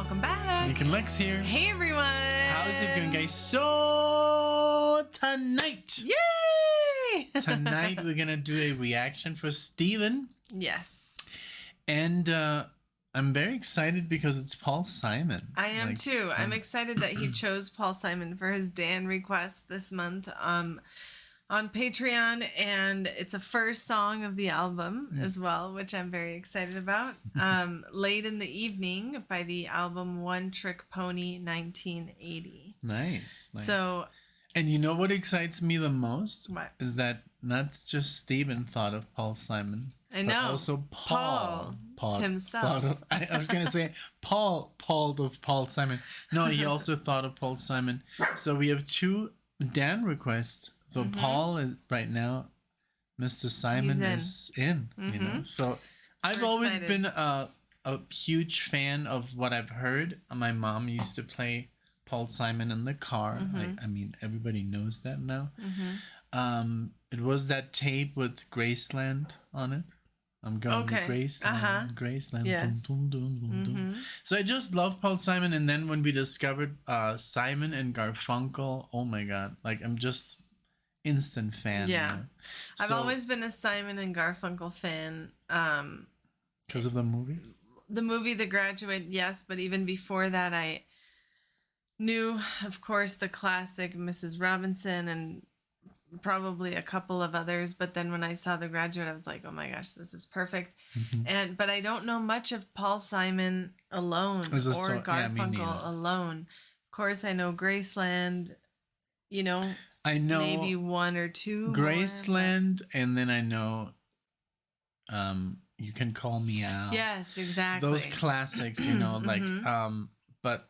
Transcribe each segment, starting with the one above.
welcome back. NicknLex here. Hey everyone. How's it going, guys? So tonight we're gonna do a reaction for Steven. Yes. And I'm very excited because it's Paul Simon. I am too. I'm excited that he chose Paul Simon for his Dan request this month on Patreon, and it's a first song of the album as well, which I'm very excited about. Late in the Evening by the album One Trick Pony 1980. Nice. So, and you know what excites me the most? What? Is that not just Steven thought of Paul Simon. I know. But also Paul himself. Thought of, I was going to say Paul of Paul Simon. No, he also thought of Paul Simon. So we have two Dan requests. So Paul is right now, Mr. Simon is in, you know. So I've always been a huge fan of what I've heard. My mom used to play Paul Simon in the car. I mean, everybody knows that now. It was that tape with Graceland on it. I'm going to Graceland, Graceland. Yes. Dum, dum, dum, dum. So I just love Paul Simon. And then when we discovered Simon and Garfunkel, oh my God, like I'm just instant fan. Yeah. You know? I've always been a Simon and Garfunkel fan. Because of the movie? The movie The Graduate, yes, but even before that I knew, of course, the classic Mrs. Robinson and probably a couple of others, but then when I saw The Graduate, I was like, oh my gosh, this is perfect. But I don't know much of Paul Simon alone or Garfunkel alone. Of course, I know Graceland, you know. I know maybe one or two Graceland, and then I know You Can Call Me Out. Yes, exactly. Those classics, you know, like but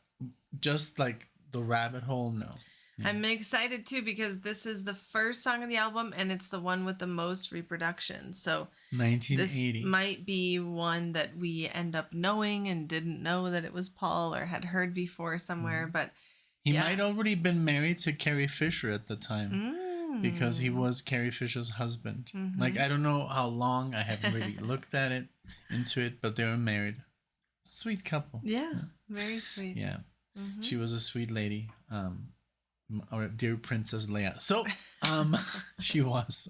just like The Rabbit Hole, no. Yeah. I'm excited too because this is the first song of the album and it's the one with the most reproductions. So 1980. This might be one that we end up knowing and didn't know that it was Paul or had heard before somewhere, but he might already been married to Carrie Fisher at the time because he was Carrie Fisher's husband. Like, I don't know how long. I haven't really looked at it, into it, but they were married. Sweet couple. Yeah, very sweet. Yeah. She was a sweet lady. Our dear Princess Leia. So, she was.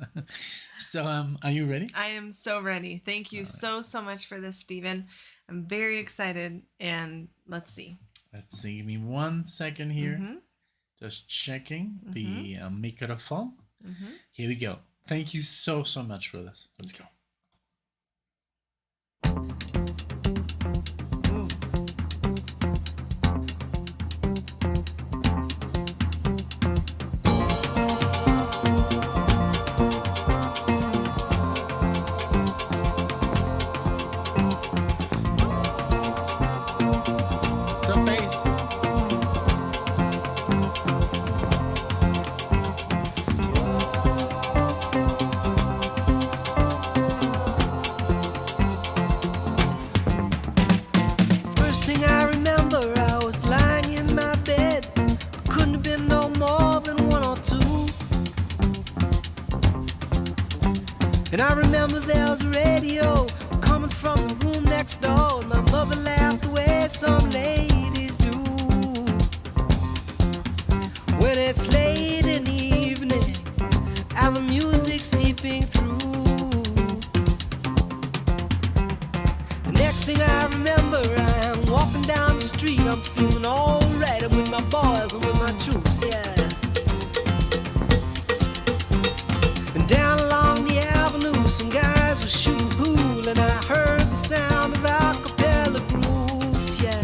So, are you ready? I am so ready. Thank you so much for this, Steven. I'm very excited, and let's see. Let's see. Give me 1 second here. Just checking the microphone. Here we go. Thank you so much for this. Let's go. And I remember there was a radio coming from the room next door, and my mother laughed the way some ladies do. When it's late in the evening and the music seeping through, the next thing I remember, I am walking down the street. I'm feeling all right. I'm with my boys, I'm with my troops, yeah. And down along the avenue, some guys were shooting pool, and I heard the sound of a cappella groups, yeah,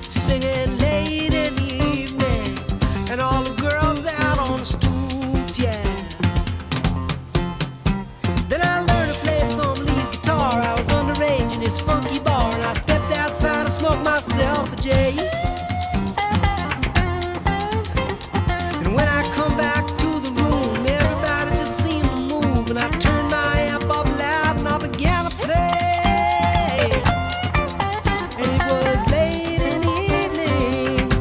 singing late in the evening, and all the girls out on the stoops, yeah. Then I learned to play some lead guitar. I was underage in this funky bar, and I stepped outside and smoked myself a J. And when I come back to the room, everybody just seemed to move, and I turned my amp up loud and I began to play. And it was late in the evening,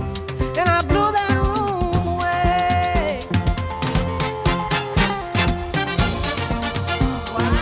and I blew that room away. Wow.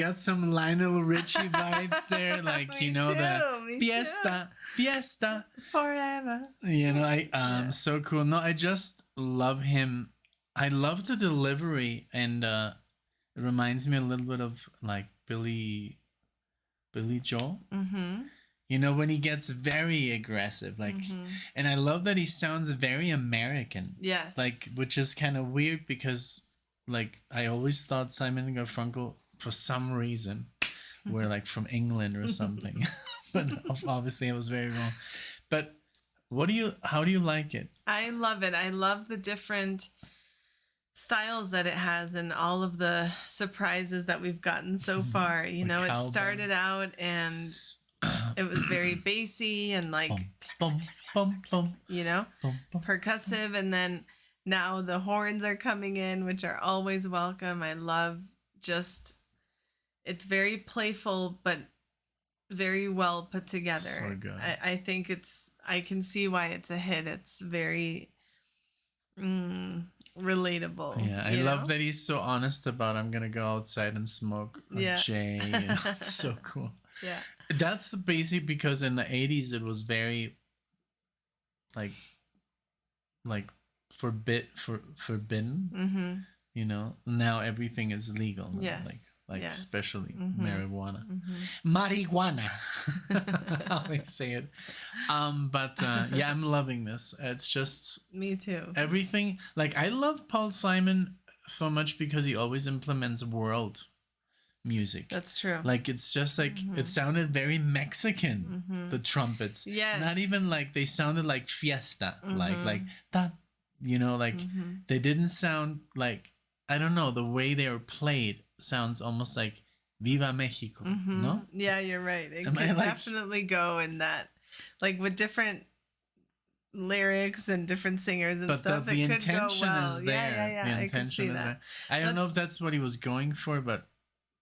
got some Lionel Richie vibes there, like Me you know too, the me fiesta, fiesta. Forever. You know, so cool. No, I just love him. I love the delivery, and it reminds me a little bit of like Billy Joel. Mm-hmm. You know, when he gets very aggressive, like, and I love that he sounds very American. Yes. Like, which is kind of weird because, like, I always thought Simon and Garfunkel, for some reason, were like from England or something. But obviously I was very wrong. But how do you like it? I love it. I love the different styles that it has and all of the surprises that we've gotten so far. You know, it started out and it was very bassy and like, Bum, bum, bum, you know, percussive. And then now the horns are coming in, which are always welcome. I love it's very playful, but very well put together. So good. I think I can see why it's a hit. It's very relatable. Yeah, I love that he's so honest about I'm gonna go outside and smoke a J. You know? It's so cool. Yeah. That's basic because in the 80s it was very like forbidden. Mm-hmm. You know, now everything is legal. Yes. Like yes. especially Mm-hmm. marijuana. Mm-hmm. Marijuana. How they say it. But yeah, I'm loving this. It's just Me too. everything. Like I love Paul Simon so much because he always implements world music. That's true. Like it's just like it sounded very Mexican. The trumpets. Yes. Not even like they sounded like fiesta. Like that. You know, like they didn't sound like, I don't know, the way they were played sounds almost like Viva Mexico. No? Yeah, you're right. It Am I could like- definitely go in that, like with different lyrics and different singers and But stuff. the it could intention go well. is there. Yeah. The I can intention see is that. there. I don't know if that's what he was going for, but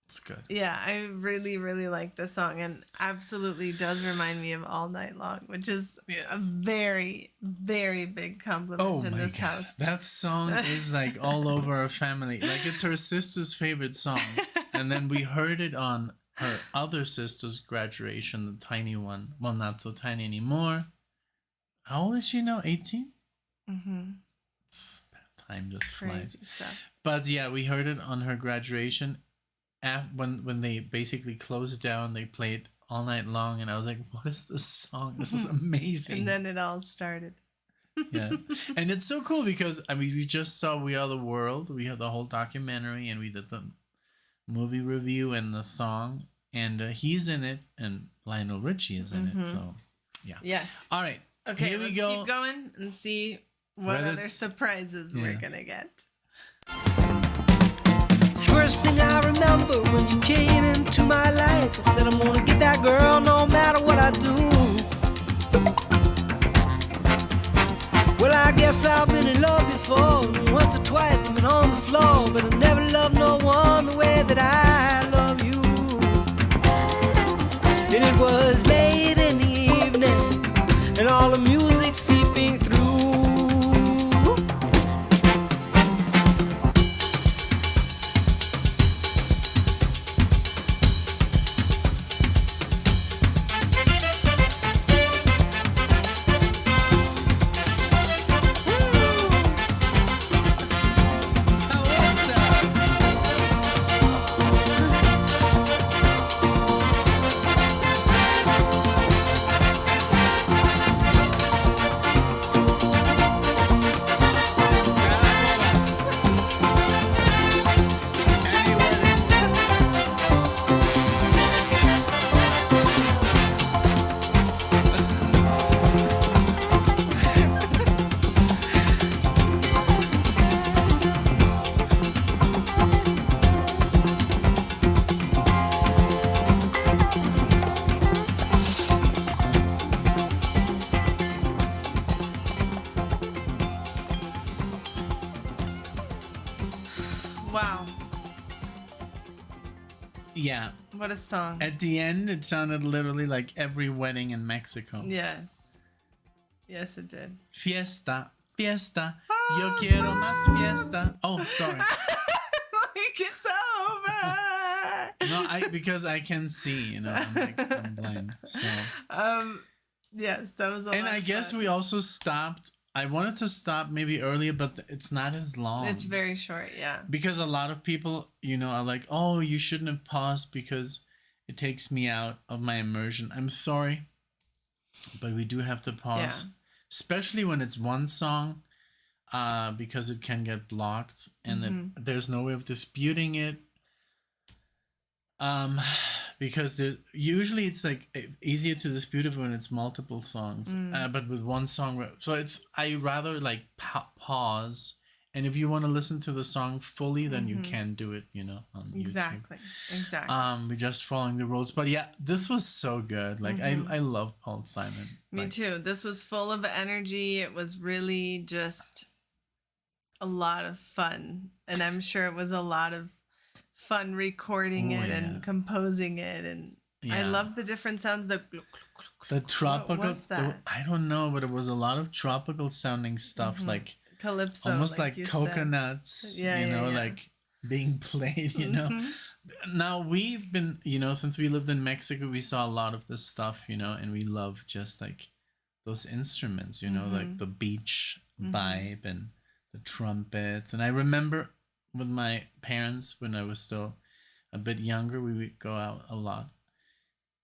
it's good. Yeah, I really, really like the song and absolutely does remind me of All Night Long, which is a very, very big compliment Oh in my this god, house. that song is like all over our family. Like it's her sister's favorite song, and then we heard it on her other sister's graduation, the tiny one. Well, not so tiny anymore. How old is she now? 18. Time just flies. Crazy stuff. But yeah, we heard it on her graduation. When they basically closed down, they played All Night Long, and I was like, "What is this song? This is amazing!" And then it all started. Yeah, and it's so cool because I mean, we just saw We Are the World. We had the whole documentary, and we did the movie review and the song, and he's in it, and Lionel Richie is in it. So, yeah. Yes. All right. Okay, Here we let's go. keep going and see what Where other this- surprises we're Yeah. gonna get. First thing I remember when you came into my life, I said I'm gonna get that girl no matter what I do. Well, I guess I've been in love before. Once or twice I've been on the floor, but I never loved no one the way that I love you. And it was late in the evening, and all the music seeping through. Wow, Yeah. what a song. At the end, it sounded literally like every wedding in Mexico. Yes. Yes, it did. Fiesta, fiesta. Yo quiero más fiesta. Oh, sorry. Like it's over. No, because I can see, you know, I'm blind. So yes, that was a lot and I of guess fun. we also stopped. I wanted to stop maybe earlier, but it's not as long. It's very short, yeah. Because a lot of people, you know, are like, "Oh, you shouldn't have paused because it takes me out of my immersion." I'm sorry, but we do have to pause, especially when it's one song, because it can get blocked and there's no way of disputing it. Because usually it's like easier to dispute it when it's multiple songs, but with one song, so it's I rather like pause, and if you want to listen to the song fully, then you can do it, you know, on Exactly. YouTube. Exactly. We're just following the rules, but yeah, this was so good. Like I love Paul Simon. Me too. This was full of energy. It was really just a lot of fun, and I'm sure it was a lot of fun recording it and composing it, and I love the different sounds. The tropical. What was that? I don't know, but it was a lot of tropical sounding stuff, like calypso, almost like coconuts. Like being played. You know. Now we've been, you know, since we lived in Mexico, we saw a lot of this stuff, you know, and we love just like those instruments, you know, like the beach vibe and the trumpets. And I remember with my parents when I was still a bit younger, we would go out a lot,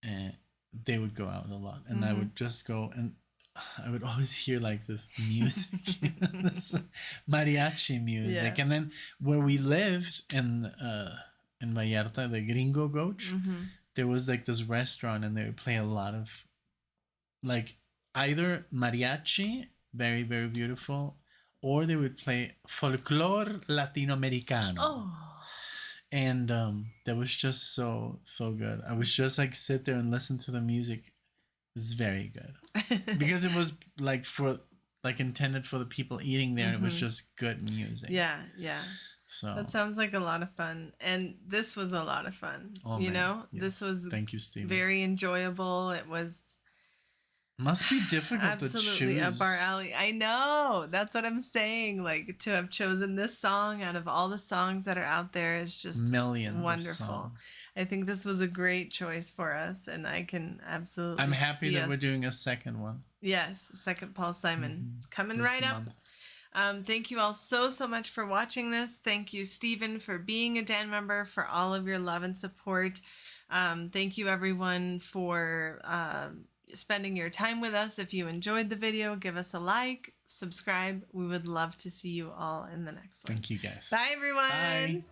and they would go out a lot, and I would just go, and I would always hear like this music, this mariachi music. And then where we lived in Vallarta, the Gringo Goach, there was like this restaurant, and they would play a lot of like either mariachi, very very beautiful, or they would play folklore latinoamericano. And that was just so good. I was just like sit there and listen to the music. It was very good because it was like intended for the people eating there, and it was just good music. Yeah. So that sounds like a lot of fun, and this was a lot of fun. This was thank you, Steve. Very enjoyable. It was. Must be difficult Absolutely to choose. up our alley. I know. That's what I'm saying. Like, to have chosen this song out of all the songs that are out there is just millions wonderful. I think this was a great choice for us, and I can absolutely. I'm happy that we're doing a second one. Yes, second Paul Simon coming this right month. Up. Thank you all so much for watching this. Thank you, Stephen, for being a Dan member, for all of your love and support. Thank you, everyone, for spending your time with us. If you enjoyed the video, give us a like, subscribe. We would love to see you all in the next one. Thank you, guys. Bye, everyone. Bye.